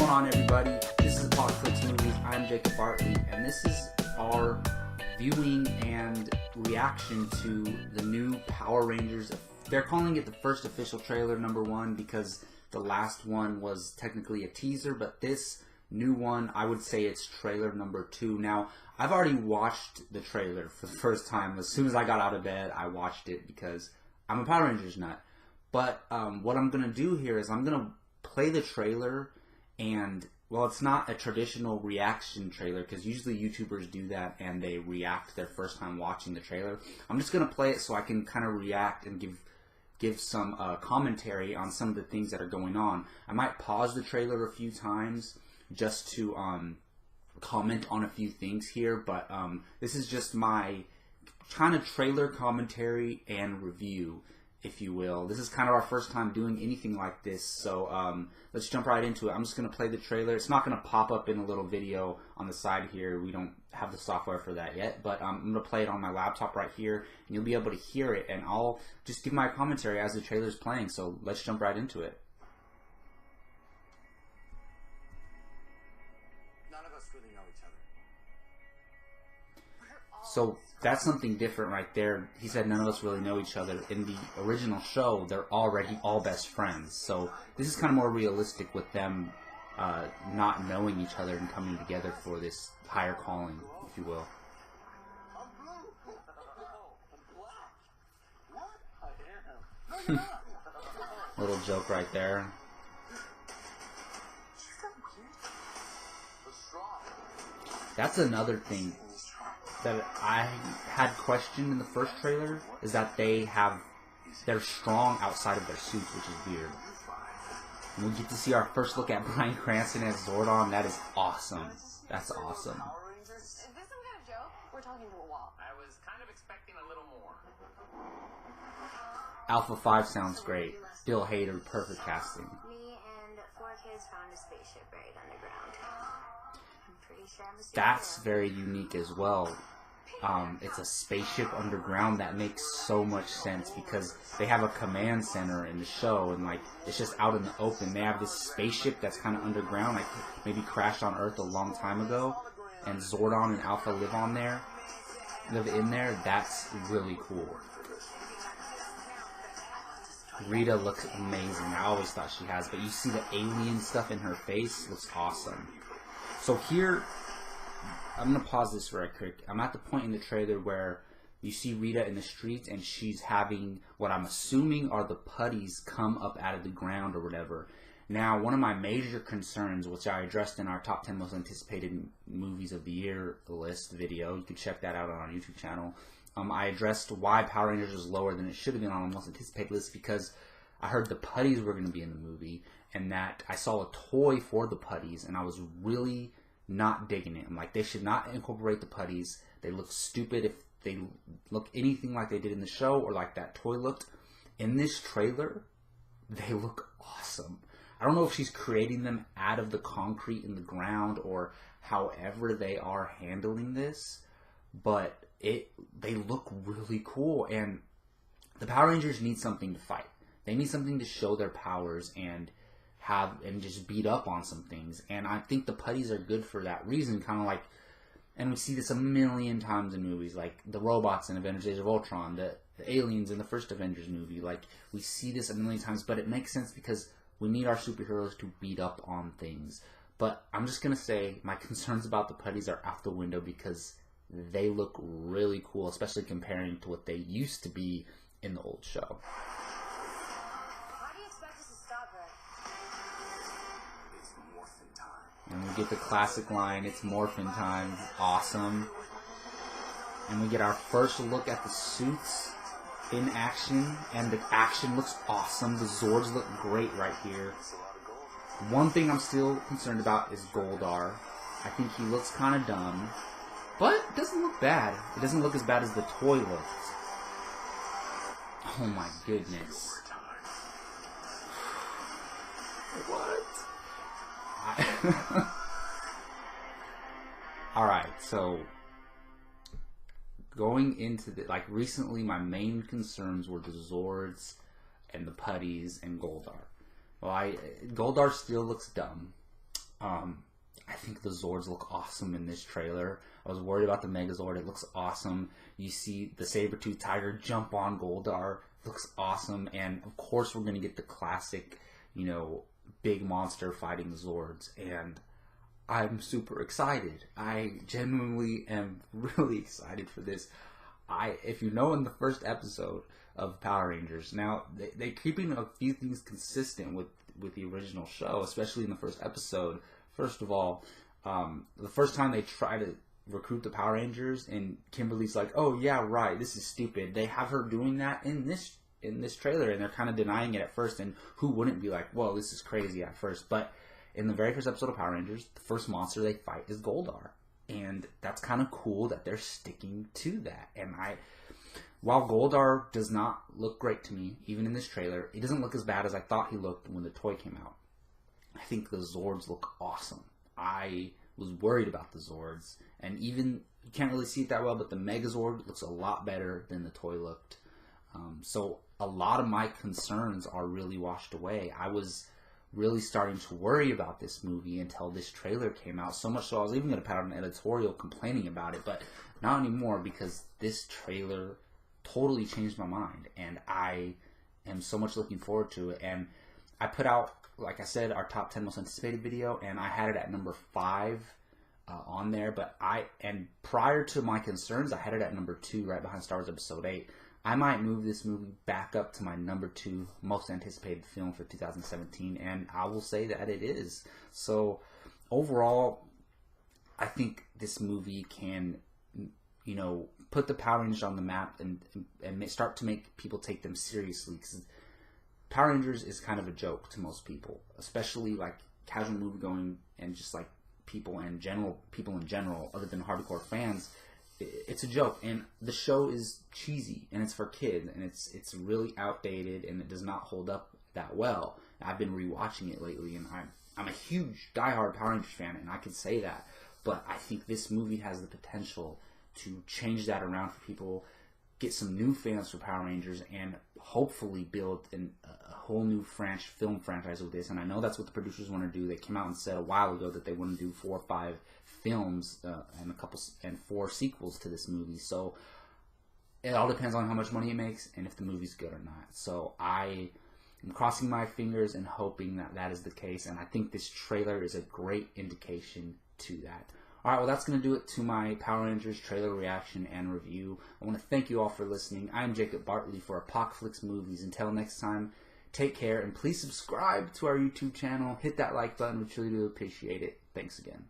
going on, everybody? This is Apocalypse Movies. I'm Jacob Bartley, and this is our viewing and reaction to the new Power Rangers. They're calling it the first official trailer, #1, because the last one was technically a teaser, but this new one, I would say it's trailer #2. Now, I've already watched the trailer for the first time. As soon as I got out of bed, I watched it because I'm a Power Rangers nut. But what I'm going to do here is I'm going to play the trailer, and, well, it's not a traditional reaction trailer because usually YouTubers do that and they react their first time watching the trailer. I'm just going to play it so I can kind of react and give some commentary on some of the things that are going on. I might pause the trailer a few times just to comment on a few things here, but this is just my kind of trailer commentary and review, if you will. This is kind of our first time doing anything like this, so let's jump right into it. I'm just going to play the trailer. It's not going to pop up in a little video on the side here. We don't have the software for that yet, but I'm going to play it on my laptop right here, and you'll be able to hear it, and I'll just give my commentary as the trailer's playing, so let's jump right into it. None of us really know each other. So that's something different right there. He said none of us really know each other. In the original show, they're already all best friends. So this is kind of more realistic with them not knowing each other and coming together for this higher calling, if you will. I'm blue. I'm black. What? I am. No, you're not. Little joke right there. She's so cute. But strong. That's another thing that I had questioned in the first trailer, is that they're strong outside of their suits, which is weird. And we get to see our first look at Bryan Cranston as Zordon. That is awesome. That's awesome. Power Rangers? Is this some kind of joke? We're talking to a wall. I was kind of expecting a little more. Alpha 5 sounds great. Bill Hader, perfect casting. Me and 4 kids found a spaceship buried underground. I'm pretty sure I'm a That's superhero. very unique as well. It's a spaceship underground. That makes so much sense because they have a command center in the show, and like it's just out in the open. They have this spaceship that's kind of underground, like maybe crashed on Earth a long time ago, and Zordon and Alpha live in there. That's really cool. Rita looks amazing. I always thought she has, but you see the alien stuff in her face. Looks awesome. So here, I'm going to pause this right quick. I'm at the point in the trailer where you see Rita in the streets, and she's having what I'm assuming are the putties come up out of the ground or whatever. Now, one of my major concerns, which I addressed in our top 10 most anticipated movies of the year list video, you can check that out on our YouTube channel. I addressed why Power Rangers was lower than it should have been on the most anticipated list because I heard the putties were going to be in the movie, and that I saw a toy for the putties, and I was really not digging it. I'm like, they should not incorporate the putties. They look stupid if they look anything like they did in the show or like that toy looked. In this trailer, they look awesome. I don't know if she's creating them out of the concrete in the ground or however they are handling this, but they look really cool, and the Power Rangers need something to fight. They need something to show their powers and just beat up on some things, and I think the putties are good for that reason, kind of like, and we see this a million times in movies, like the robots in Avengers Age of Ultron, the aliens in the first Avengers movie, like, we see this a million times, but it makes sense because we need our superheroes to beat up on things. But I'm just going to say my concerns about the putties are out the window because they look really cool, especially comparing to what they used to be in the old show. How do you expect us to stop her? It's morphin' time. And we get the classic line, "It's morphin' time." Awesome. And we get our first look at the suits in action, and the action looks awesome. The Zords look great right here. One thing I'm still concerned about is Goldar. I think he looks kind of dumb, but it doesn't look bad. It doesn't look as bad as the toy looked. Oh my goodness. What? Alright, so going into the, like, recently my main concerns were the Zords and the putties and Goldar. Well, Goldar still looks dumb. I think the Zords look awesome in this trailer. I was worried about the Megazord. It looks awesome. You see the Saber-Tooth Tiger jump on Goldar. Looks awesome. And, of course, we're going to get the classic, big monster fighting Zords. And I'm super excited. I genuinely am really excited for this. If you know, in the first episode of Power Rangers, now they're keeping a few things consistent with the original show, especially in the first episode. First of all, the first time they try to recruit the Power Rangers, and Kimberly's like, "Oh yeah, right, this is stupid." They have her doing that in this trailer, and they're kind of denying it at first. And who wouldn't be like, "Well, this is crazy" at first? But in the very first episode of Power Rangers, the first monster they fight is Goldar, and that's kind of cool that they're sticking to that. And while Goldar does not look great to me, even in this trailer, he doesn't look as bad as I thought he looked when the toy came out. I think the Zords look awesome. I was worried about the Zords, and even, you can't really see it that well, but the Megazord looks a lot better than the toy looked. So a lot of my concerns are really washed away. I was really starting to worry about this movie until this trailer came out, so much so I was even going to put out an editorial complaining about it, but not anymore, because this trailer totally changed my mind, and I am so much looking forward to it. And I put out, like I said, our top 10 most anticipated video, and I had it at number 5 on there. But prior to my concerns, I had it at number 2, right behind Star Wars Episode 8. I might move this movie back up to my number 2 most anticipated film for 2017, and I will say that it is. So overall, I think this movie can, put the Power Rangers on the map and start to make people take them seriously, because Power Rangers is kind of a joke to most people, especially like casual moviegoing and just like people in general, other than hardcore fans. It's a joke, and the show is cheesy, and it's for kids, and it's really outdated, and it does not hold up that well. I've been rewatching it lately, and I'm a huge diehard Power Rangers fan, and I can say that. But I think this movie has the potential to change that around for people, get some new fans for Power Rangers, and hopefully build a whole new film franchise with this. And I know that's what the producers want to do. They came out and said a while ago that they want to do 4 or 5 films and 4 sequels to this movie. So it all depends on how much money it makes and if the movie's good or not. So I am crossing my fingers and hoping that is the case. And I think this trailer is a great indication to that. Alright, well, that's going to do it to my Power Rangers trailer reaction and review. I want to thank you all for listening. I'm Jacob Bartley for Apocalypse Movies. Until next time, take care, and please subscribe to our YouTube channel. Hit that like button. We truly do appreciate it. Thanks again.